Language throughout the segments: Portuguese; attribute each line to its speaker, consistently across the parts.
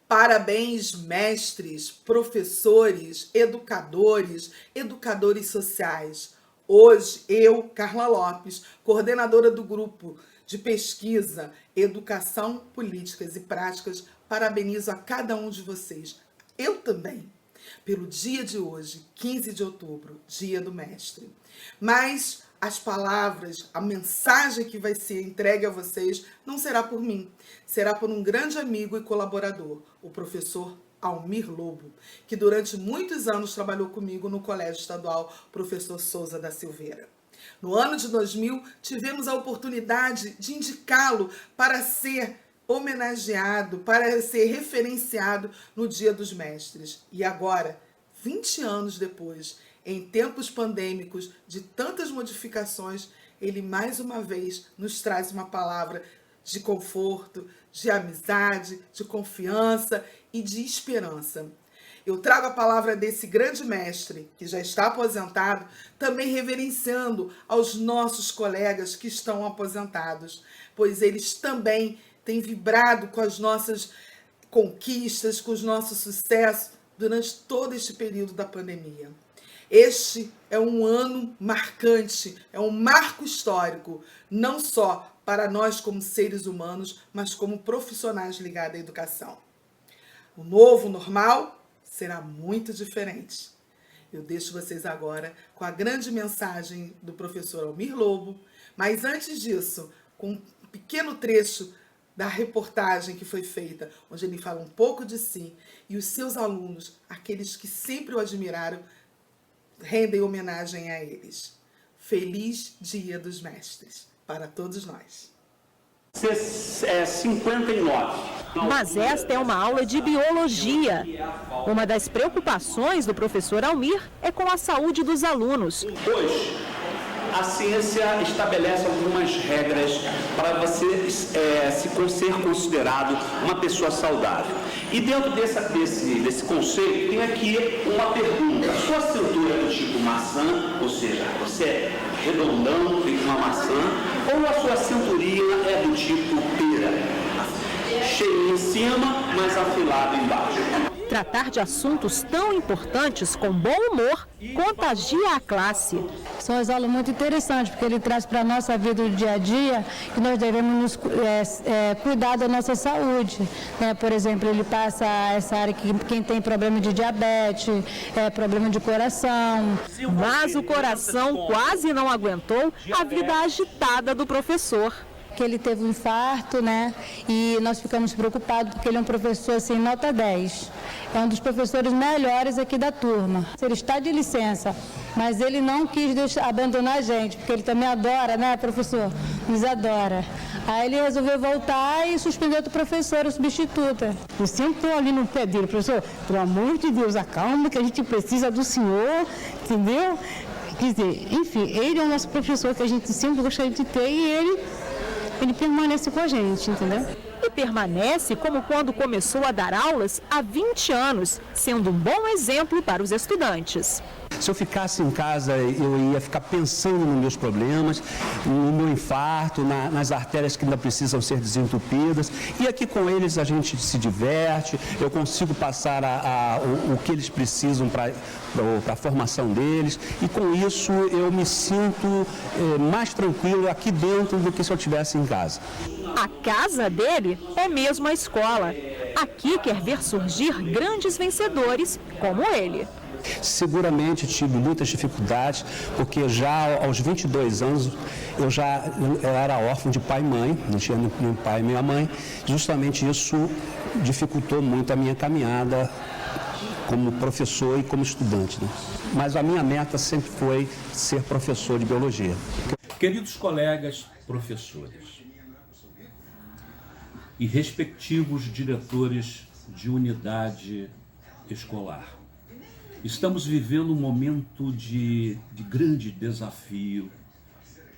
Speaker 1: Parabéns, mestres, professores, educadores sociais. Hoje, eu, Carla Lopes, coordenadora do grupo de pesquisa Educação, Políticas e Práticas, parabenizo a cada um de vocês, eu também, pelo dia de hoje, 15 de outubro, Dia do Mestre. Mas as palavras, a mensagem que vai ser entregue a vocês não será por mim, será por um grande amigo e colaborador, o professor Almir Lobo, que durante muitos anos trabalhou comigo no Colégio Estadual Professor Souza da Silveira. No ano de 2000, tivemos a oportunidade de indicá-lo para ser homenageado, para ser referenciado no Dia dos Mestres. E agora, 20 anos depois, em tempos pandêmicos, de tantas modificações, ele mais uma vez nos traz uma palavra de conforto, de amizade, de confiança e de esperança. Eu trago a palavra desse grande mestre, que já está aposentado, também reverenciando aos nossos colegas que estão aposentados, pois eles também têm vibrado com as nossas conquistas, com os nossos sucessos durante todo este período da pandemia. Este é um ano marcante, é um marco histórico, não só para nós como seres humanos, mas como profissionais ligados à educação. O novo normal será muito diferente. Eu deixo vocês agora com a grande mensagem do professor Almir Lobo, mas antes disso, com um pequeno trecho da reportagem que foi feita, onde ele fala um pouco de si e os seus alunos, aqueles que sempre o admiraram, rendem homenagem a eles. Feliz Dia dos Mestres para todos nós.
Speaker 2: 59.
Speaker 3: Mas esta é uma aula de biologia. Uma das preocupações do professor Almir é com a saúde dos alunos.
Speaker 2: Hoje, a ciência estabelece algumas regras para você ser considerado uma pessoa saudável. E dentro desse conceito, tem aqui uma pergunta. Sua cintura é do tipo maçã, ou seja, você é redondão, feito uma maçã, ou a sua cinturinha é do tipo pera? Cheio em cima, mas afilado embaixo.
Speaker 3: Tratar de assuntos tão importantes com bom humor contagia a classe.
Speaker 4: São as aulas muito interessantes, porque ele traz para a nossa vida do dia a dia que nós devemos cuidar da nossa saúde. Por exemplo, ele passa essa área que quem tem problema de diabetes, problema de coração.
Speaker 3: Mas o coração quase não aguentou a vida agitada do professor.
Speaker 4: Que ele teve um infarto, e nós ficamos preocupados porque ele é um professor assim, nota 10. É um dos professores melhores aqui da turma. Ele está de licença, mas ele não quis abandonar a gente, porque ele também adora, professor? Nos adora. Aí ele resolveu voltar e suspendeu outro professor, a substituta.
Speaker 5: Eu sempre estou ali no pé dele, professor, pelo amor de Deus, acalma que a gente precisa do senhor, entendeu? Quer dizer, enfim, ele é o nosso professor que a gente sempre gostaria de ter e ele permanece com a gente, entendeu?
Speaker 3: E permanece como quando começou a dar aulas há 20 anos, sendo um bom exemplo para os estudantes.
Speaker 6: Se eu ficasse em casa, eu ia ficar pensando nos meus problemas, no meu infarto, nas artérias que ainda precisam ser desentupidas. E aqui com eles a gente se diverte, eu consigo passar o que eles precisam para a formação deles. E com isso eu me sinto mais tranquilo aqui dentro do que se eu estivesse em casa.
Speaker 3: A casa dele é mesmo a escola. Aqui quer ver surgir grandes vencedores como ele.
Speaker 6: Seguramente tive muitas dificuldades, porque já aos 22 anos eu era órfão de pai e mãe, não tinha nem pai nem mãe. Justamente isso dificultou muito a minha caminhada como professor e como estudante. Mas a minha meta sempre foi ser professor de biologia.
Speaker 7: Queridos colegas professores e respectivos diretores de unidade escolar, estamos vivendo um momento de grande desafio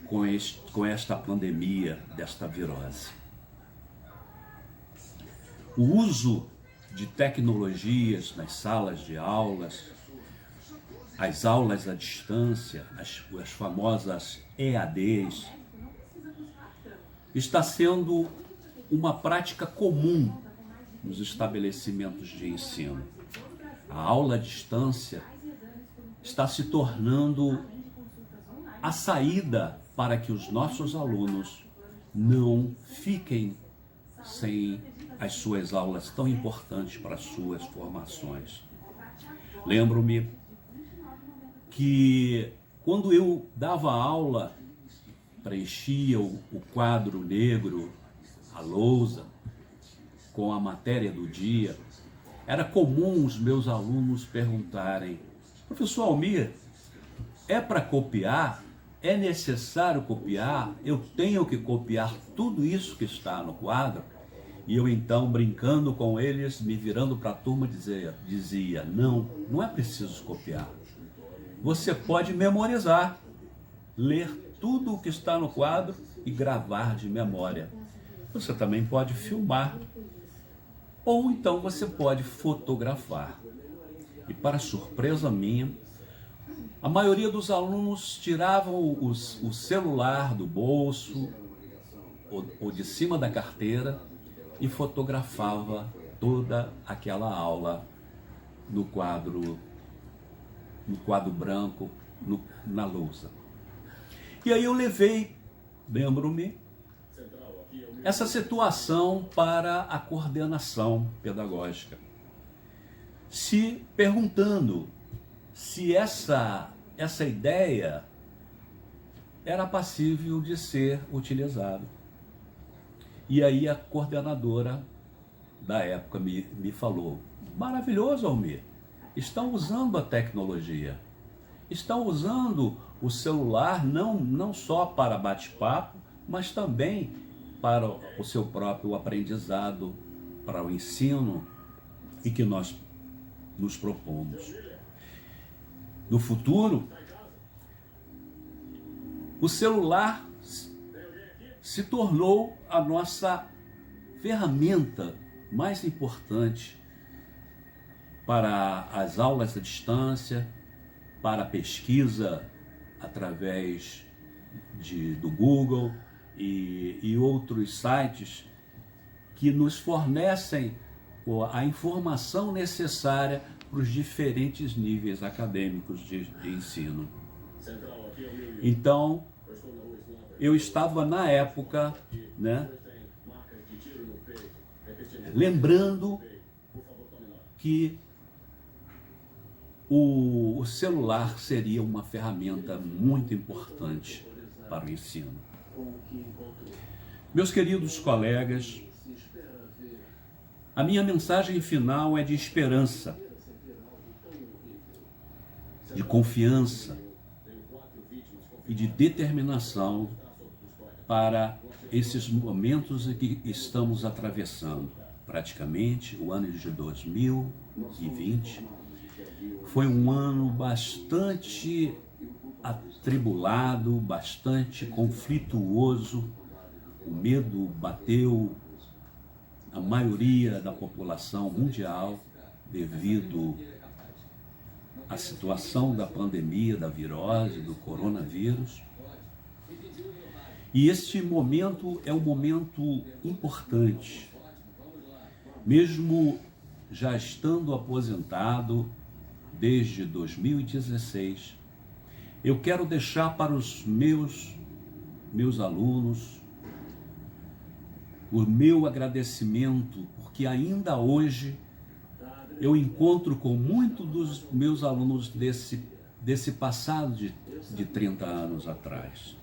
Speaker 7: com esta pandemia, desta virose. O uso de tecnologias nas salas de aulas, as aulas à distância, as famosas EADs, está sendo uma prática comum nos estabelecimentos de ensino. A aula à distância está se tornando a saída para que os nossos alunos não fiquem sem as suas aulas tão importantes para as suas formações. Lembro-me que quando eu dava aula, preenchia o quadro negro, a lousa, com a matéria do dia, era comum os meus alunos perguntarem: professor Almir, é para copiar? É necessário copiar? Eu tenho que copiar tudo isso que está no quadro? E eu então, brincando com eles, me virando para a turma, dizia: não é preciso copiar. Você pode memorizar, ler tudo o que está no quadro e gravar de memória. Você também pode filmar, ou então você pode fotografar. E para surpresa minha, a maioria dos alunos tiravam o celular do bolso ou de cima da carteira e fotografava toda aquela aula no quadro branco, na lousa. E aí eu levei, lembro-me, essa situação para a coordenação pedagógica, se perguntando se essa ideia era passível de ser utilizada. E aí a coordenadora da época me falou: maravilhoso, Almir, estão usando a tecnologia, estão usando o celular não só para bate-papo, mas também para o seu próprio aprendizado, para o ensino e que nós nos propomos. No futuro, o celular se tornou a nossa ferramenta mais importante para as aulas à distância, para a pesquisa através do Google e outros sites que nos fornecem a informação necessária para os diferentes níveis acadêmicos de ensino. Então, eu estava na época, lembrando que o celular seria uma ferramenta muito importante para o ensino. Meus queridos colegas, a minha mensagem final é de esperança, de confiança e de determinação para esses momentos que estamos atravessando. Praticamente o ano de 2020 foi um ano bastante atribulado, bastante conflituoso. O medo bateu a maioria da população mundial devido à situação da pandemia, da virose, do coronavírus. E este momento é um momento importante. Mesmo já estando aposentado desde 2016, eu quero deixar para os meus alunos o meu agradecimento, porque ainda hoje eu encontro com muitos dos meus alunos desse passado de 30 anos atrás.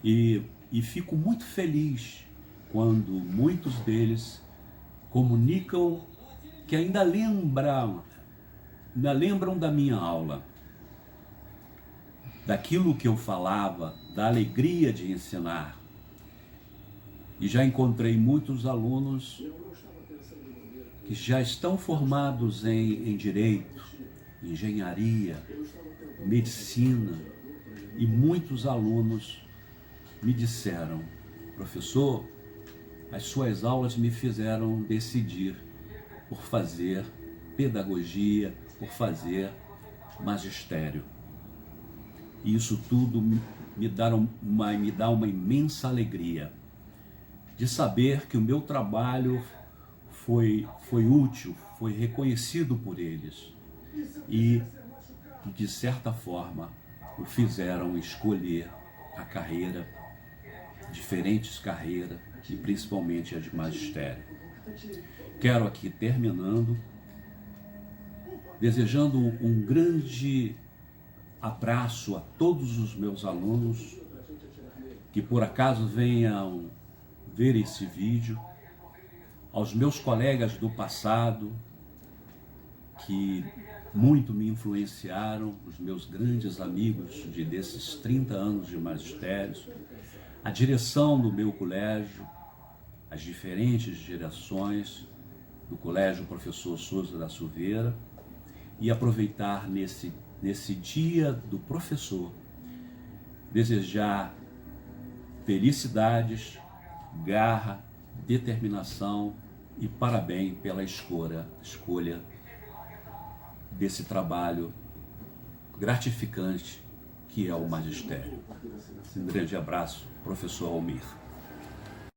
Speaker 7: E fico muito feliz quando muitos deles comunicam que ainda lembram da minha aula, daquilo que eu falava, da alegria de ensinar. E já encontrei muitos alunos que já estão formados em direito, engenharia, medicina, e muitos alunos me disseram: professor, as suas aulas me fizeram decidir por fazer pedagogia, por fazer magistério. E isso tudo me dá uma imensa alegria de saber que o meu trabalho foi útil, foi reconhecido por eles e que, de certa forma, o fizeram escolher a carreira, diferentes carreiras, e principalmente a de magistério. Quero aqui, terminando, desejando um grande abraço a todos os meus alunos que por acaso venham ver esse vídeo, aos meus colegas do passado que muito me influenciaram, os meus grandes amigos desses 30 anos de magistério, a direção do meu colégio, as diferentes direções do Colégio Professor Souza da Silveira, e aproveitar nesse dia do professor, desejar felicidades, garra, determinação e parabéns pela escolha desse trabalho gratificante que é o magistério. Um grande abraço, professor Almir.